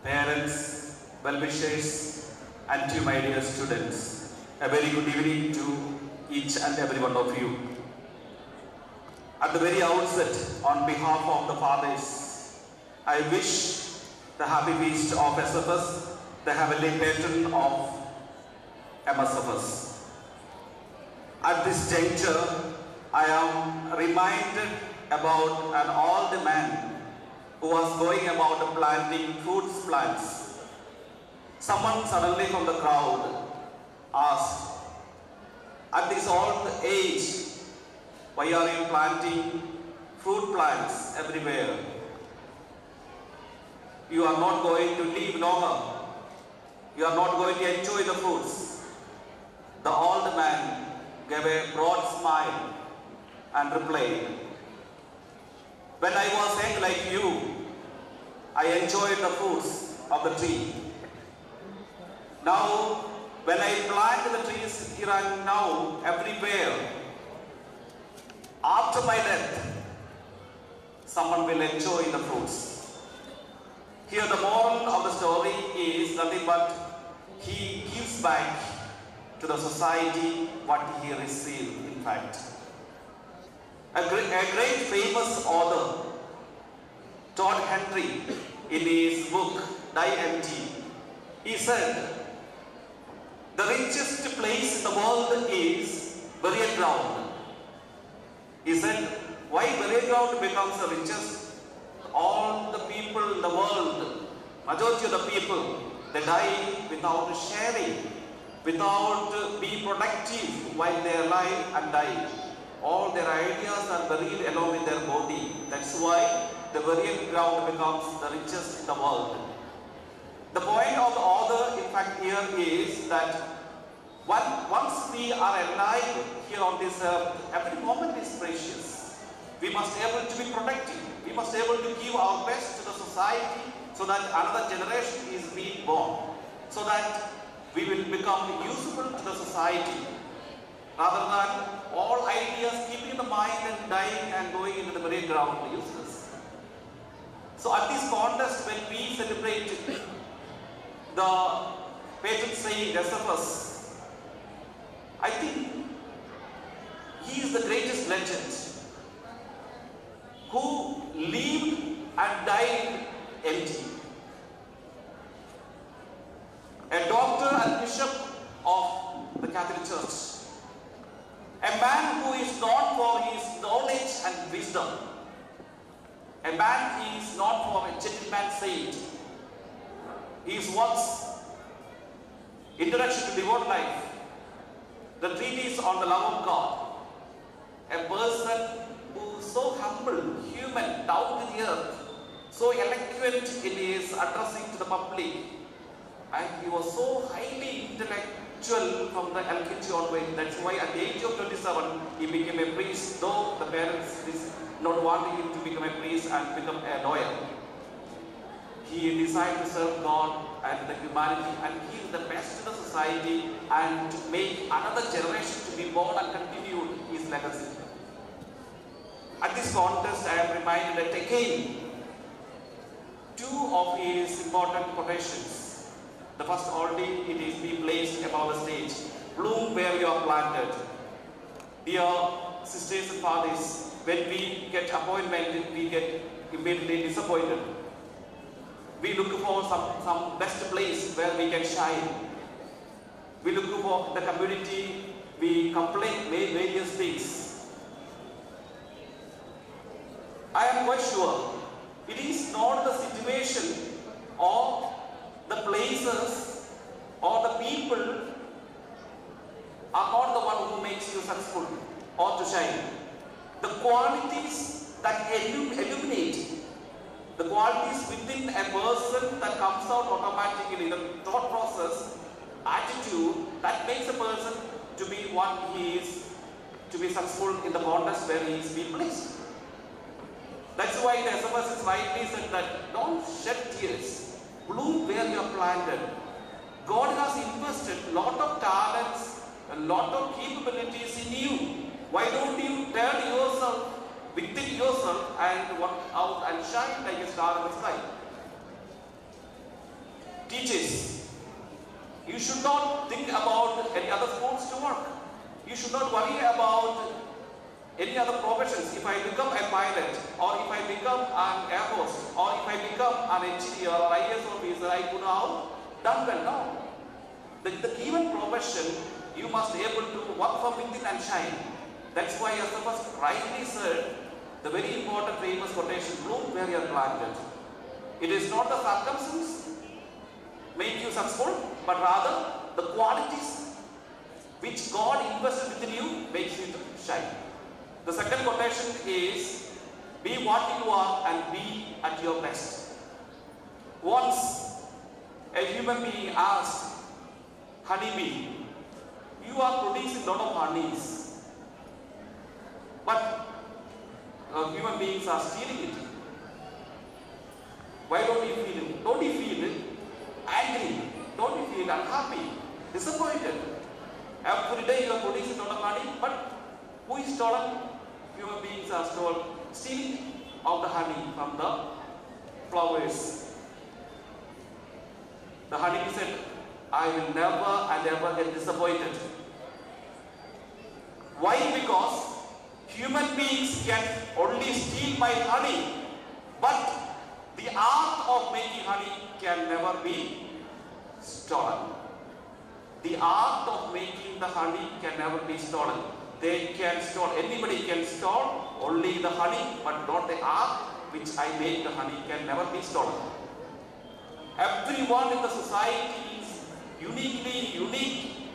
parents, well-wishers, and to my dear students. A very good evening to each and every one of you. At the very outset, on behalf of the fathers, I wish the happy feast of SFS, the heavenly patron of MSFS. At this juncture, I am reminded about an old man who was going about planting fruit plants. Someone suddenly from the crowd asked, "At this old age, why are you planting fruit plants everywhere? You are not going to live longer. You are not going to enjoy the fruits." The old man gave a broad smile and replied, "When I was young like you, I enjoyed the fruits of the tree. Now, when I plant the trees here and now everywhere, after my death, someone will enjoy the fruits." Here the moral of the story is nothing but he gives back to the society what he received, in fact. A great famous author, Todd Henry, in his book Die Empty, he said, "The richest place in the world is burial ground." He said, why burial ground becomes the richest? All the people in the world, majority of the people, they die without sharing, without being productive while they are alive and die. All their ideas are buried along with their body. That's why the burial ground becomes the richest in the world. The point of the author, in fact, here is that once we are alive here on this earth, every moment is precious. We must be able to be productive. We must be able to give our best to the society so that another generation is being born, so that we will become useful to the society, rather than all ideas keeping in the mind and dying and going into the burial ground useless. So at this contest, when we celebrate the patron saint SFS, I think he is the greatest legend who lived and died empty. A doctor and bishop of the Catholic Church. A man who is known for his knowledge and wisdom. A man who is known for a gentleman saint. His works, Introduction to Devout Life, the treatise on the love of God. A person who is so humble, human, down to the earth, so eloquent in his addressing to the public, and he was so highly intellectual from the LKG onward. That's why at the age of 27, he became a priest, though the parents did not want him to become a priest and become a lawyer. He decided to serve God and the humanity and give the best to the society and to make another generation to be born and continue his legacy. At this contest, I am reminded that again, two of his important quotations. The first already it is being placed above the stage. Bloom where you are planted. Dear sisters and fathers, when we get appointment, we get immediately disappointed. We look for some best place where we can shine. We look for the community, we complain various things. I am quite sure it is not the situation or the places or the people are not the one who makes you successful or to shine. The qualities that illuminate, the qualities within a person that comes out automatically, the thought process, attitude that makes a person to be what he is, to be successful in the contest where he is being placed. That's why the SFS is rightly said that don't shed tears, bloom where you are planted. God has invested a lot of talents, a lot of capabilities in you. Why don't you turn yourself within yourself and work out and shine like a star in the sky? teaches. You should not think about any other sports to work. You should not worry about any other professions. If I become a pilot, or if I become an air host, or if I become an engineer or IAS officer, I could have done well. No. The given profession, you must be able to work from within and shine. That's why SFS rightly said the very important famous quotation, bloom where you are planted. It is not the circumstances make you successful, but rather the qualities which God invested within you makes you shine. The second quotation is, be what you are and be at your best. Once a human being asked honeybee, you are producing a lot of honeys, but human beings are stealing it. Why don't you feel it? Don't you feel angry? Don't you feel unhappy, disappointed? Every day you are producing a lot of honey, but who is stolen? Human beings are stealing of the honey from the flowers. The honeybee said, I will never and ever get disappointed. Why? Because human beings can only steal my honey, but the art of making honey can never be stolen. The art of making the honey can never be stolen. They can steal, anybody can steal only the honey, but not the art which I make the honey can never be stolen. Everyone in the society is unique,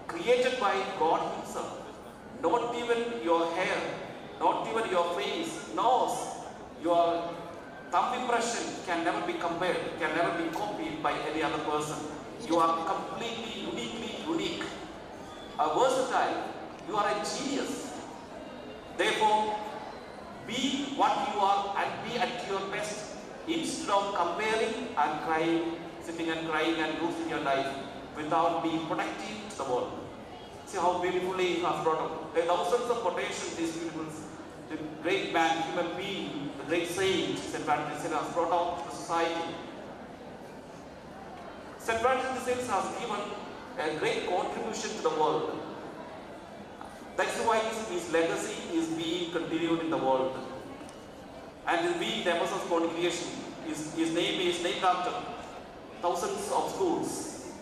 created by God Himself. Not even your hair, not even your face, nose, your thumb impression can never be compared, can never be copied by any other person. You are completely, uniquely unique, versatile. You are a genius. Therefore, be what you are and be at your best, instead of comparing and crying, sitting and crying and losing your life without being productive to the world. See how beautifully he has brought up. There are thousands of quotations these people, the great man, human being, the great saint, St. Francis de Sales has brought out to the society. St. Francis de Sales has given a great contribution to the world. That's why his legacy is being continued in the world. And we, the Emerson's congregation, his name is named after thousands of schools.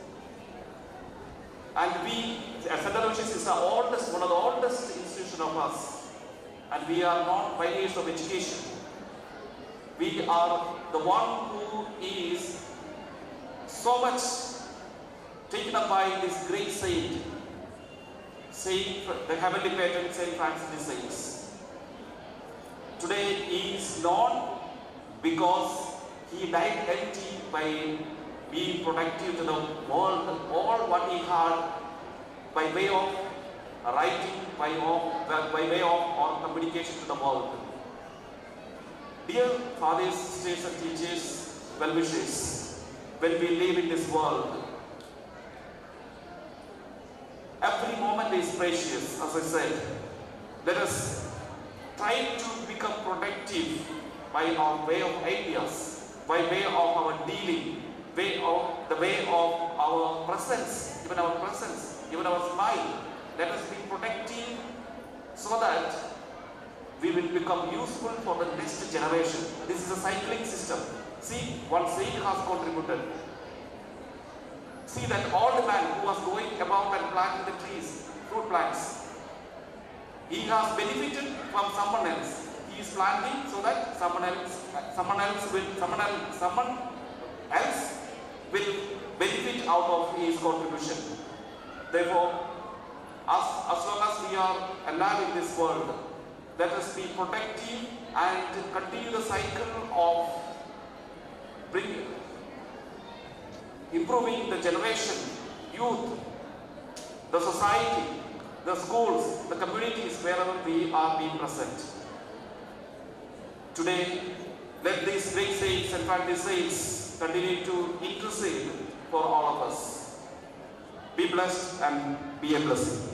And we, as St. Aloysius is one of the oldest institutions of us. And we are not pioneers of education. We are the one who is so much taken up by this great saint, the heavenly patron St. Francis de Sales. Today he is known because he died empty by being productive to the world, all what he had by way of writing, by way of or communication to the world. Dear fathers, sisters and teachers, well-wishers, when we live in this world, every moment is precious, as I said. Let us try to become productive by our way of ideas, by way of our dealing, the way of our presence, even our smile. Let us be productive so that we will become useful for the next generation. This is a cycling system. See, one saint has contributed. See that old man who was going about and planting the trees, fruit plants. He has benefited from someone else. He is planting so that someone else will benefit out of his contribution. Therefore, as long as we are alive in this world, let us be productive and continue the cycle of improving the generation, youth, the society, the schools, the communities, wherever we are being present. Today, let these great saints and Francis saints continue to intercede for all of us. Be blessed and be a blessing.